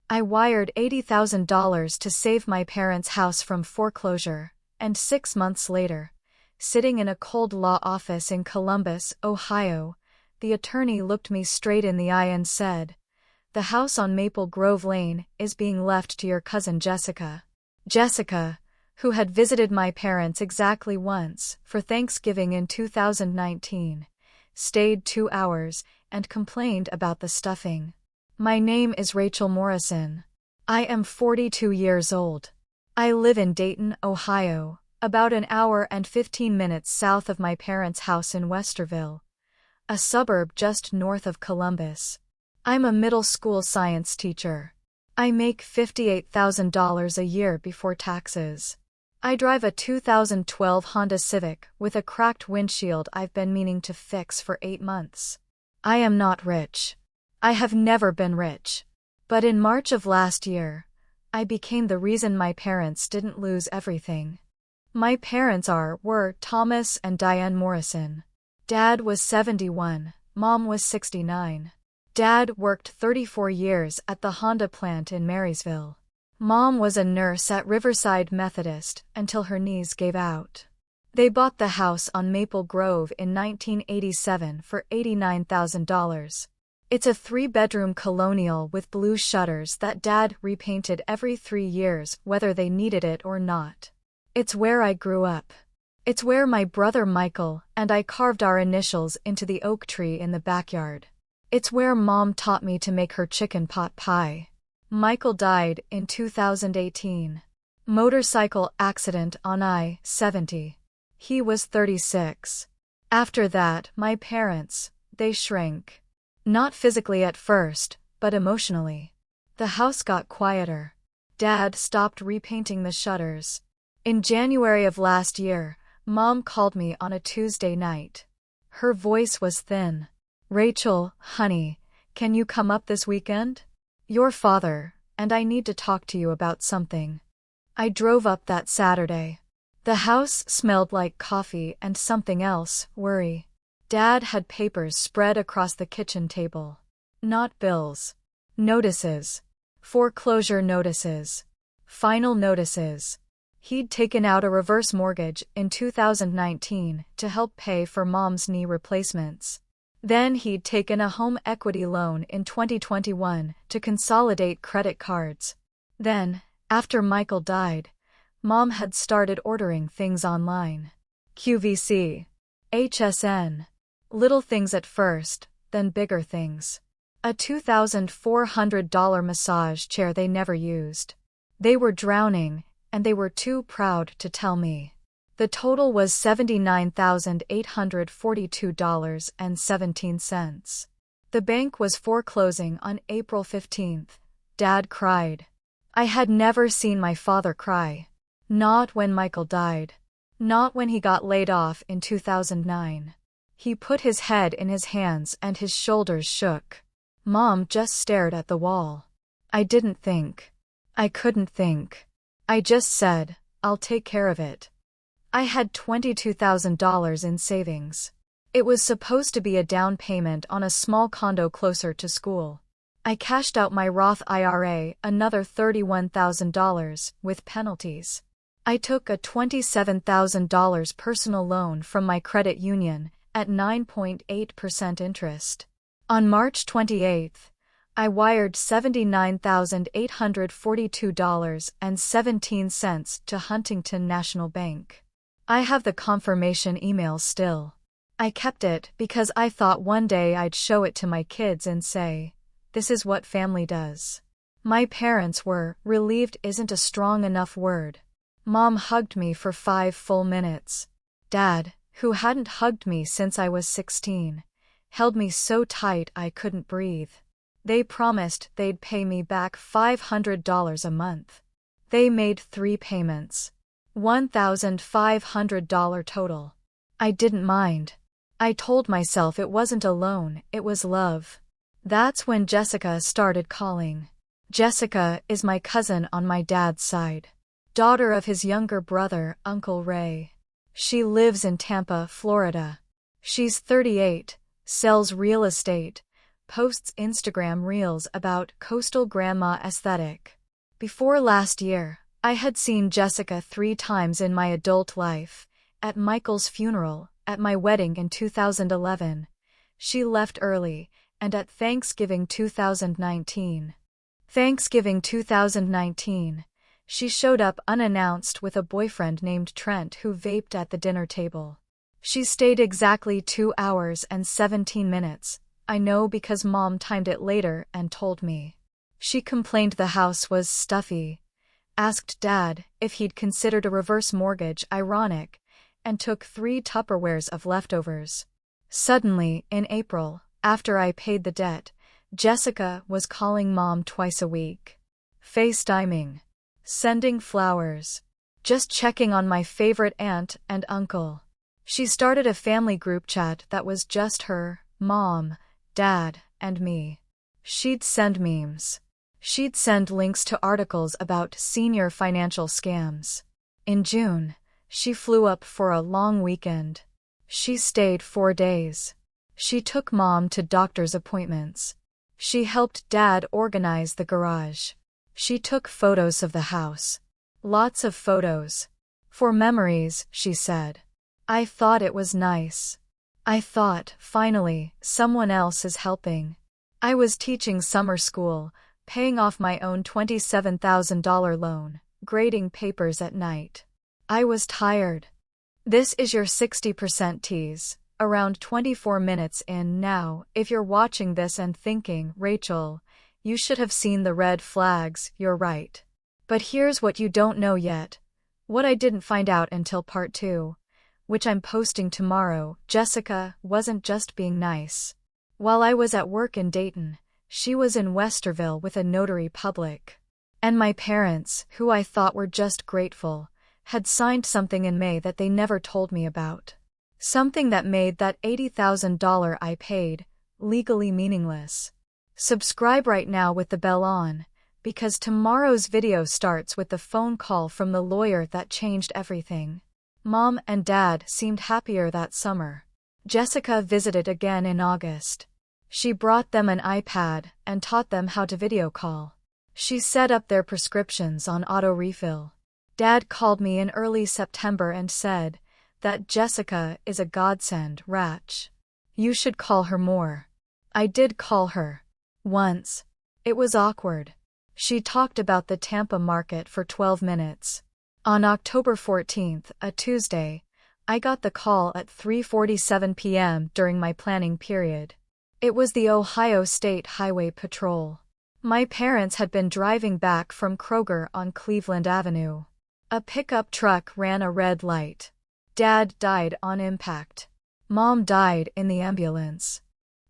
I wired $80,000 to save my parents' house from foreclosure, and 6 months later, sitting in a cold law office in Columbus, Ohio, the attorney looked me straight in the eye and said, "The house on Maple Grove Lane is being left to your cousin Jessica." Jessica, who had visited my parents exactly once, for Thanksgiving in 2019, stayed 2 hours and complained about the stuffing. My name is Rachel Morrison. I am 42 years old. I live in Dayton, Ohio, about an hour and 15 minutes south of my parents' house in Westerville, a suburb just north of Columbus. I'm a middle school science teacher. I make $58,000 a year before taxes. I drive a 2012 Honda Civic with a cracked windshield I've been meaning to fix for 8 months. I am not rich. I have never been rich. But in March of last year, I became the reason my parents didn't lose everything. My parents were Thomas and Diane Morrison. Dad was 71, Mom was 69. Dad worked 34 years at the Honda plant in Marysville. Mom was a nurse at Riverside Methodist until her knees gave out. They bought the house on Maple Grove in 1987 for $89,000. It's a 3-bedroom colonial with blue shutters that Dad repainted every 3 years whether they needed it or not. It's where I grew up. It's where my brother Michael and I carved our initials into the oak tree in the backyard. It's where Mom taught me to make her chicken pot pie. Michael died in 2018. Motorcycle accident on I-70. He was 36. After that, my parents, they shrank. Not physically at first, but emotionally. The house got quieter. Dad stopped repainting the shutters. In January of last year, Mom called me on a Tuesday night. Her voice was thin. "Rachel, honey, can you come up this weekend? Your father and I need to talk to you about something." I drove up that Saturday. The house smelled like coffee and something else, worry. Dad had papers spread across the kitchen table. Not bills. Notices. Foreclosure notices. Final notices. He'd taken out a reverse mortgage in 2019 to help pay for Mom's knee replacements. Then he'd taken a home equity loan in 2021 to consolidate credit cards. Then, after Michael died, Mom had started ordering things online. QVC. HSN. Little things at first, then bigger things. A $2,400 massage chair they never used. They were drowning, and they were too proud to tell me. The total was $79,842.17. The bank was foreclosing on April 15th. Dad cried. I had never seen my father cry. Not when Michael died. Not when he got laid off in 2009. He put his head in his hands and his shoulders shook. Mom just stared at the wall. I didn't think. I couldn't think. I just said, "I'll take care of it." I had $22,000 in savings. It was supposed to be a down payment on a small condo closer to school. I cashed out my Roth IRA, another $31,000, with penalties. I took a $27,000 personal loan from my credit union at 9.8% interest. On March 28, I wired $79,842.17 to Huntington National Bank. I have the confirmation email still. I kept it because I thought one day I'd show it to my kids and say, "This is what family does." My parents were relieved isn't a strong enough word. Mom hugged me for 5 full minutes. Dad, who hadn't hugged me since I was 16, held me so tight I couldn't breathe. They promised they'd pay me back $500 a month. They made 3 payments. $1,500 total. I didn't mind. I told myself it wasn't a loan, it was love. That's when Jessica started calling. Jessica is my cousin on my dad's side. Daughter of his younger brother, Uncle Ray. She lives in Tampa, Florida. She's 38, sells real estate, posts Instagram reels about coastal grandma aesthetic. Before last year, I had seen Jessica 3 times in my adult life: at Michael's funeral, at my wedding in 2011. She left early, and at Thanksgiving 2019. Thanksgiving 2019, she showed up unannounced with a boyfriend named Trent who vaped at the dinner table. She stayed exactly 2 hours and 17 minutes. I know because Mom timed it later and told me. She complained the house was stuffy, asked Dad if he'd considered a reverse mortgage ironic, and took 3 Tupperwares of leftovers. Suddenly, in April, after I paid the debt, Jessica was calling Mom twice a week. FaceTiming. Sending flowers. Just checking on my favorite aunt and uncle. She started a family group chat that was just her, Mom, Dad, and me. She'd send memes. She'd send links to articles about senior financial scams. In June, she flew up for a long weekend. She stayed 4 days. She took Mom to doctor's appointments. She helped Dad organize the garage. She took photos of the house. Lots of photos. For memories, she said. I thought it was nice. I thought, finally, someone else is helping. I was teaching summer school, paying off my own $27,000 loan, grading papers at night. I was tired. This is your 60% tease, around 24 minutes in now. If you're watching this and thinking, Rachel, you should have seen the red flags, you're right. But here's what you don't know yet. What I didn't find out until part 2, which I'm posting tomorrow. Jessica wasn't just being nice. While I was at work in Dayton, she was in Westerville with a notary public. And my parents, who I thought were just grateful, had signed something in May that they never told me about. Something that made that $80,000 I paid legally meaningless. Subscribe right now with the bell on, because tomorrow's video starts with the phone call from the lawyer that changed everything. Mom and Dad seemed happier that summer. Jessica visited again in August. She brought them an iPad and taught them how to video call. She set up their prescriptions on auto refill. Dad called me in early September and said that Jessica is a godsend, Rach. You should call her more. I did call her. Once. It was awkward. She talked about the Tampa market for 12 minutes. On October 14th, a Tuesday, I got the call at 3:47 p.m. during my planning period. It was the Ohio State Highway Patrol. My parents had been driving back from Kroger on Cleveland Avenue. A pickup truck ran a red light. Dad died on impact. Mom died in the ambulance.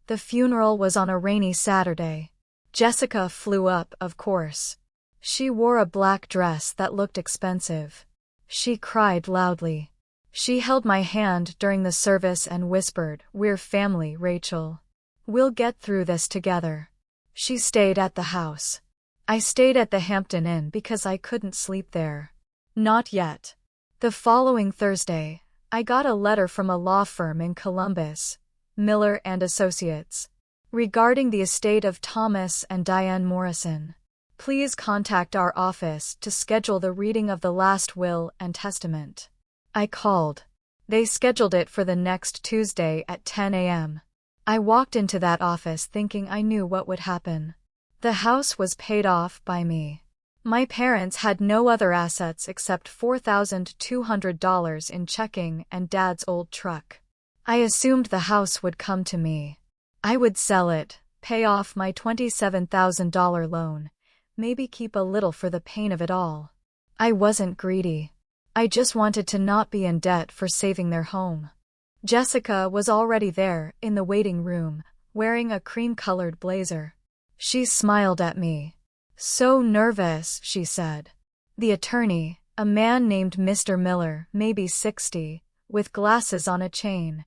The funeral was on a rainy Saturday. Jessica flew up, of course. She wore a black dress that looked expensive. She cried loudly. She held my hand during the service and whispered, "We're family, Rachel. We'll get through this together." She stayed at the house. I stayed at the Hampton Inn because I couldn't sleep there. Not yet. The following Thursday, I got a letter from a law firm in Columbus, Miller and Associates, regarding the estate of Thomas and Diane Morrison. Please contact our office to schedule the reading of the last will and testament. I called. They scheduled it for the next Tuesday at 10 a.m. I walked into that office thinking I knew what would happen. The house was paid off by me. My parents had no other assets except $4,200 in checking and Dad's old truck. I assumed the house would come to me. I would sell it, pay off my $27,000 loan, maybe keep a little for the pain of it all. I wasn't greedy. I just wanted to not be in debt for saving their home. Jessica was already there, in the waiting room, wearing a cream-colored blazer. She smiled at me. "So nervous," she said. The attorney, a man named Mr. Miller, maybe 60, with glasses on a chain,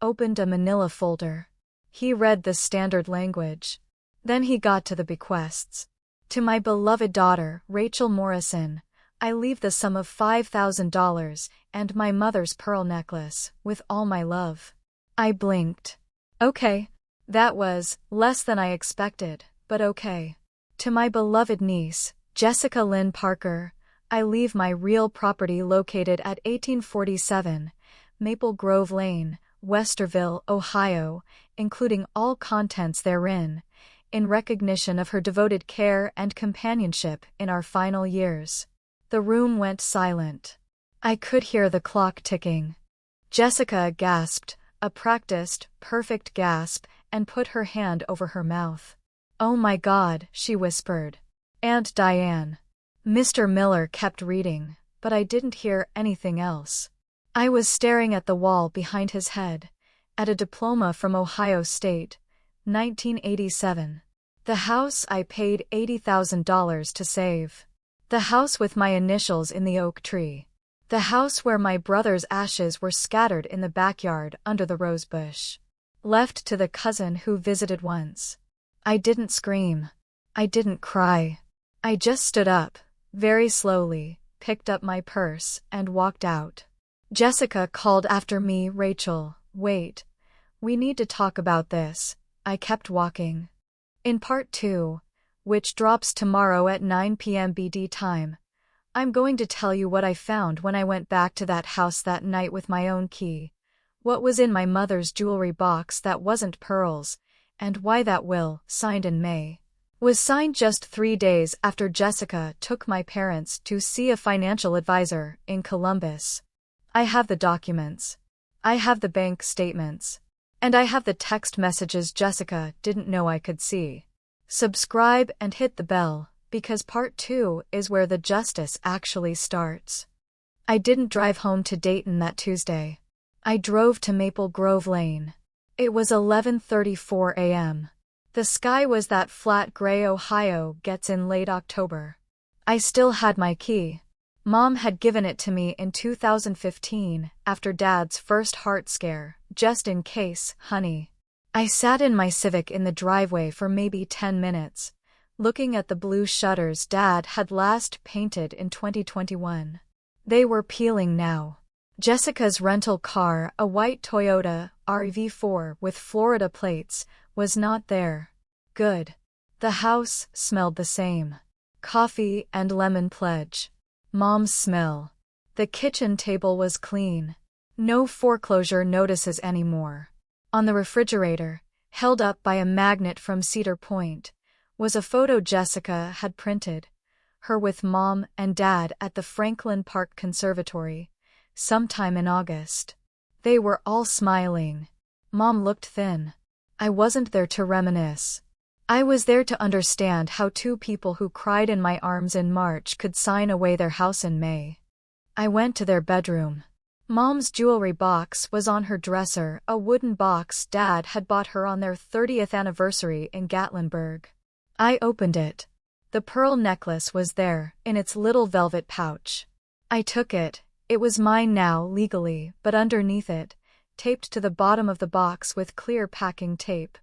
opened a manila folder. He read the standard language. Then he got to the bequests. "To my beloved daughter, Rachel Morrison, I leave the sum of $5,000 and my mother's pearl necklace, with all my love." I blinked. Okay. That was less than I expected, but okay. To my beloved niece, Jessica Lynn Parker, I leave my real property located at 1847 Maple Grove Lane, Westerville, Ohio, including all contents therein, in recognition of her devoted care and companionship in our final years. The room went silent. I could hear the clock ticking. Jessica gasped, a practiced, perfect gasp, and put her hand over her mouth. "Oh my God," she whispered. "Aunt Diane." Mr. Miller kept reading, but I didn't hear anything else. I was staring at the wall behind his head, at a diploma from Ohio State, 1987. The house I paid $80,000 to save. The house with my initials in the oak tree. The house where my brother's ashes were scattered in the backyard under the rosebush. Left to the cousin who visited once. I didn't scream. I didn't cry. I just stood up, very slowly, picked up my purse, and walked out. Jessica called after me, "Rachel, wait. We need to talk about this." I kept walking. In part 2, which drops tomorrow at 9 p.m. BD time, I'm going to tell you what I found when I went back to that house that night with my own key, what was in my mother's jewelry box that wasn't pearls, and why that will, signed in May, was signed just 3 days after Jessica took my parents to see a financial advisor in Columbus. I have the documents. I have the bank statements. And I have the text messages Jessica didn't know I could see. Subscribe and hit the bell, because part 2 is where the justice actually starts. I didn't drive home to Dayton that Tuesday. I drove to Maple Grove Lane. It was 11:34 a.m. The sky was that flat gray Ohio gets in late October. I still had my key. Mom had given it to me in 2015 after Dad's first heart scare, just in case, honey. I sat in my Civic in the driveway for maybe 10 minutes, looking at the blue shutters Dad had last painted in 2021. They were peeling now. Jessica's rental car, a white Toyota RAV4 with Florida plates, was not there. Good. The house smelled the same. Coffee and lemon pledge. Mom's smell. The kitchen table was clean. No foreclosure notices anymore. On the refrigerator, held up by a magnet from Cedar Point, was a photo Jessica had printed, her with Mom and Dad at the Franklin Park Conservatory, sometime in August. They were all smiling. Mom looked thin. I wasn't there to reminisce. I was there to understand how two people who cried in my arms in March could sign away their house in May. I went to their bedroom. Mom's jewelry box was on her dresser, a wooden box Dad had bought her on their 30th anniversary in Gatlinburg. I opened it. The pearl necklace was there, in its little velvet pouch. I took it. It was mine now, legally, but underneath it, taped to the bottom of the box with clear packing tape,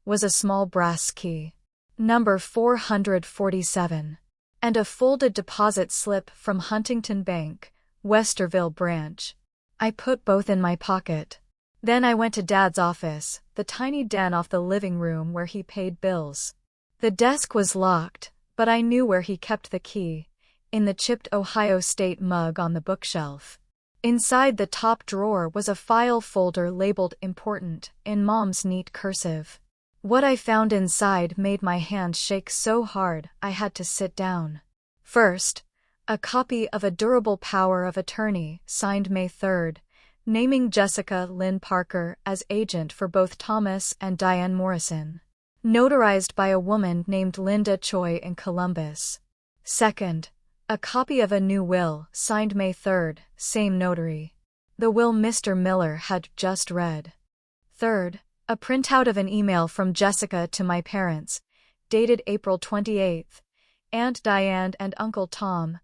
was a small brass key. Number 447. And a folded deposit slip from Huntington Bank, Westerville branch. I put both in my pocket. Then I went to Dad's office, the tiny den off the living room where he paid bills. The desk was locked, but I knew where he kept the key, in the chipped Ohio State mug on the bookshelf. Inside the top drawer was a file folder labeled "Important" in Mom's neat cursive. What I found inside made my hands shake so hard I had to sit down. First, a copy of a durable power of attorney signed May 3rd, naming Jessica Lynn Parker as agent for both Thomas and Diane Morrison. Notarized by a woman named Linda Choi in Columbus. Second, a copy of a new will signed May 3rd, same notary. The will Mr. Miller had just read. Third, a printout of an email from Jessica to my parents, dated April 28th, Aunt Diane and Uncle Tom.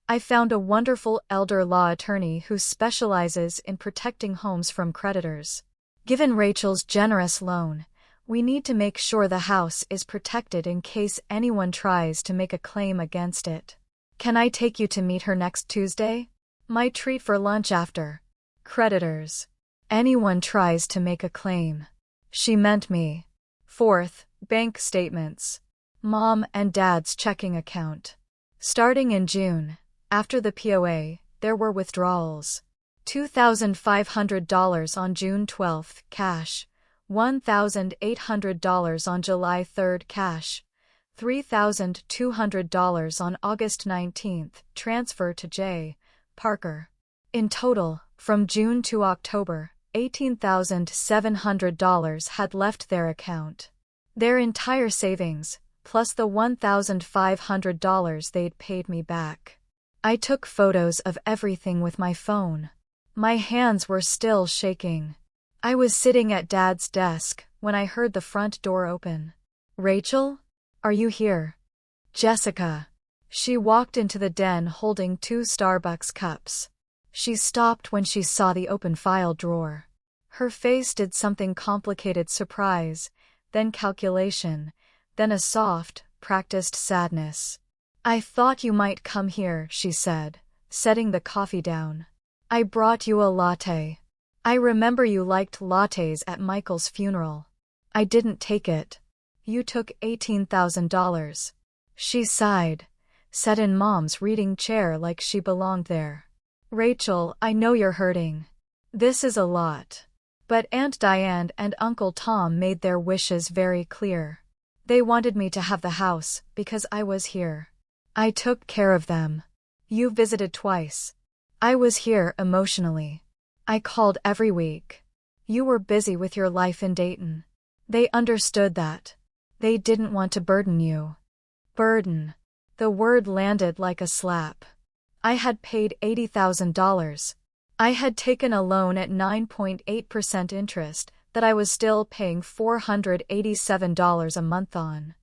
I found a wonderful elder law attorney who specializes in protecting homes from creditors. Given Rachel's generous loan, we need to make sure the house is protected in case anyone tries to make a claim against it. Can I take you to meet her next Tuesday? My treat for lunch after. Creditors. Anyone tries to make a claim. She meant me. Fourth, bank statements. Mom and Dad's checking account. Starting in June, after the POA, there were withdrawals. $2,500 on June 12, cash. $1,800 on July 3, cash. $3,200 on August 19, transfer to J. Parker. In total, from June to October, $18,700 had left their account. Their entire savings, plus the $1,500 they'd paid me back. I took photos of everything with my phone. My hands were still shaking. I was sitting at Dad's desk when I heard the front door open. "Rachel? Are you here?" "Jessica." She walked into the den holding 2 Starbucks cups. She stopped when she saw the open file drawer. Her face did something complicated: surprise, then calculation, then a soft, practiced sadness. "I thought you might come here," she said, setting the coffee down. "I brought you a latte. I remember you liked lattes at Michael's funeral. I didn't take it. You took $18,000. She sighed, sat in Mom's reading chair like she belonged there. "Rachel, I know you're hurting. This is a lot. But Aunt Diane and Uncle Tom made their wishes very clear. They wanted me to have the house because I was here. I took care of them. You visited twice. I was here emotionally. I called every week. You were busy with your life in Dayton. They understood that. They didn't want to burden you." Burden. The word landed like a slap. I had paid $80,000. I had taken a loan at 9.8% interest that I was still paying $487 a month on.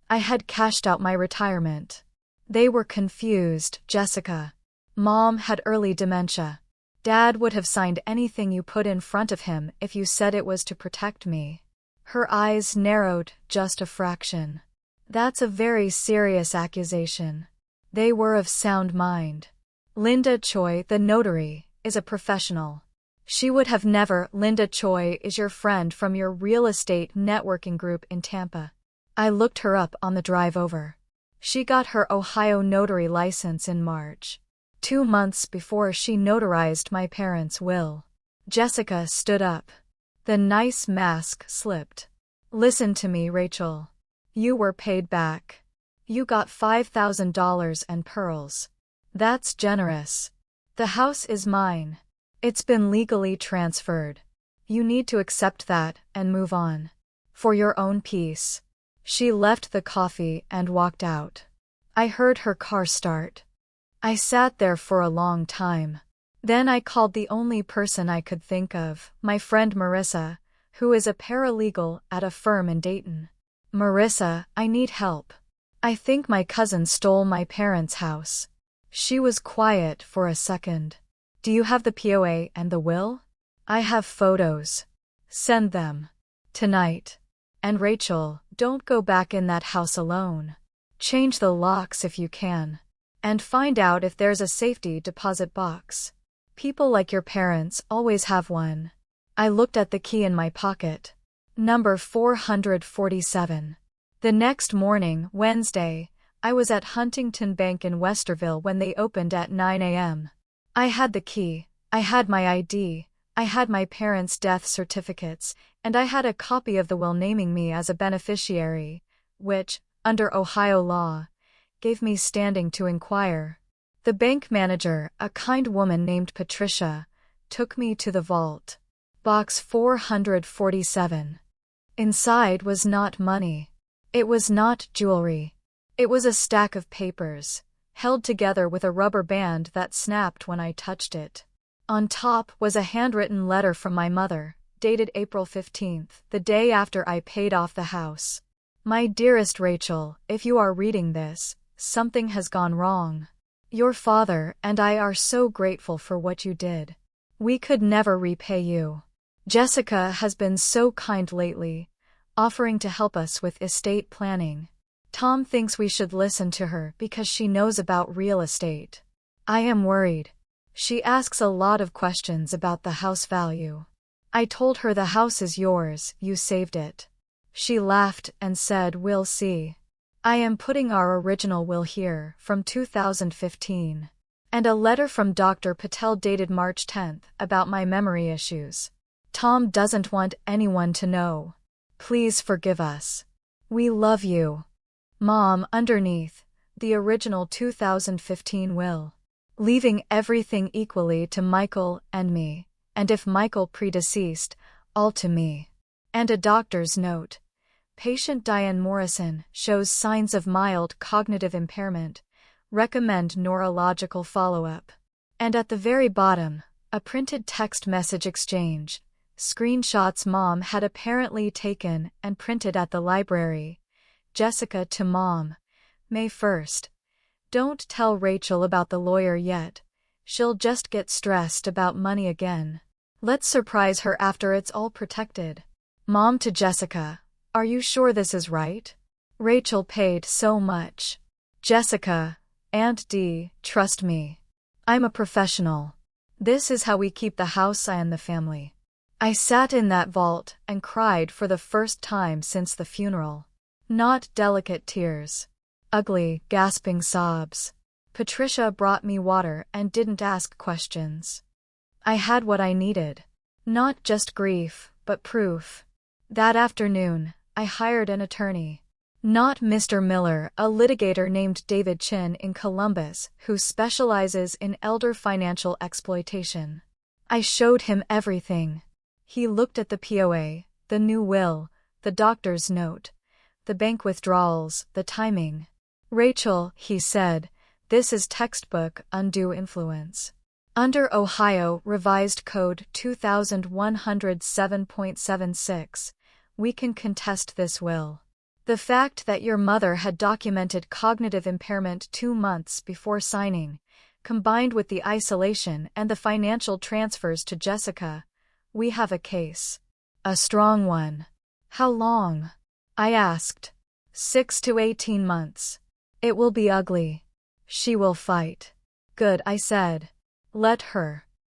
I had cashed out my retirement. They were confused, Jessica. Mom had early dementia. Dad would have signed anything you put in front of him if you said it was to protect me. Her eyes narrowed just a fraction. "That's a very serious accusation." They were of sound mind. "Linda Choi, the notary, is a professional. She would have never." "Linda Choi is your friend from your real estate networking group in Tampa." I looked her up on the drive over. She got her Ohio notary license in March, 2 months before she notarized my parents' will. Jessica stood up. The nice mask slipped. "Listen to me, Rachel. You were paid back. You got $5,000 and pearls. That's generous. The house is mine. It's been legally transferred. You need to accept that and move on. For your own peace." She left the coffee and walked out. I heard her car start. I sat there for a long time. Then I called the only person I could think of, my friend Marissa, who is a paralegal at a firm in Dayton. "Marissa, I need help. I think my cousin stole my parents' house." She was quiet for a second. "Do you have the POA and the will?" "I have photos." "Send them. Tonight. And Rachel, don't go back in that house alone. Change the locks if you can. And find out if there's a safety deposit box. People like your parents always have one." I looked at the key in my pocket. Number 447. The next morning, Wednesday, I was at Huntington Bank in Westerville when they opened at 9 a.m. I had the key, I had my ID, I had my parents' death certificates, and I had a copy of the will naming me as a beneficiary, which, under Ohio law, gave me standing to inquire. The bank manager, a kind woman named Patricia, took me to the vault. Box 447. Inside was not money. It was not jewelry. It was a stack of papers, held together with a rubber band that snapped when I touched it. On top was a handwritten letter from my mother, dated April 15th, the day after I paid off the house. "My dearest Rachel, if you are reading this, something has gone wrong. Your father and I are so grateful for what you did. We could never repay you. Jessica has been so kind lately, offering to help us with estate planning. Tom thinks we should listen to her because she knows about real estate. I am worried. She asks a lot of questions about the house value. I told her the house is yours, you saved it. She laughed and said, "We'll see. I am putting our original will here, from 2015. And a letter from Dr. Patel dated March 10th, about my memory issues. Tom doesn't want anyone to know. Please forgive us. We love you. Mom." Underneath, the original 2015 will. Leaving everything equally to Michael and me, and if Michael predeceased, all to me. And a doctor's note. Patient Diane Morrison shows signs of mild cognitive impairment. Recommend neurological follow-up. And at the very bottom, a printed text message exchange. Screenshots Mom had apparently taken and printed at the library. Jessica to Mom. May 1st. Don't tell Rachel about the lawyer yet. She'll just get stressed about money again. Let's surprise her after it's all protected. Mom to Jessica. Are you sure this is right? Rachel paid so much. Jessica. Aunt D, trust me. I'm a professional. This is how we keep the house and the family. I sat in that vault and cried for the first time since the funeral. Not delicate tears. Ugly, gasping sobs. Patricia brought me water and didn't ask questions. I had what I needed. Not just grief, but proof. That afternoon, I hired an attorney. Not Mr. Miller, a litigator named David Chin in Columbus who specializes in elder financial exploitation. I showed him everything. He looked at the POA, the new will, the doctor's note, the bank withdrawals, the timing. Rachel, he said, this is textbook undue influence. Under Ohio Revised Code 2107.76, we can contest this will. The fact that your mother had documented cognitive impairment 2 months before signing, combined with the isolation and the financial transfers to Jessica, we have a case. A strong one. How long? I asked. 6 to 18 months. It will be ugly. She will fight. Good, I said. Let her.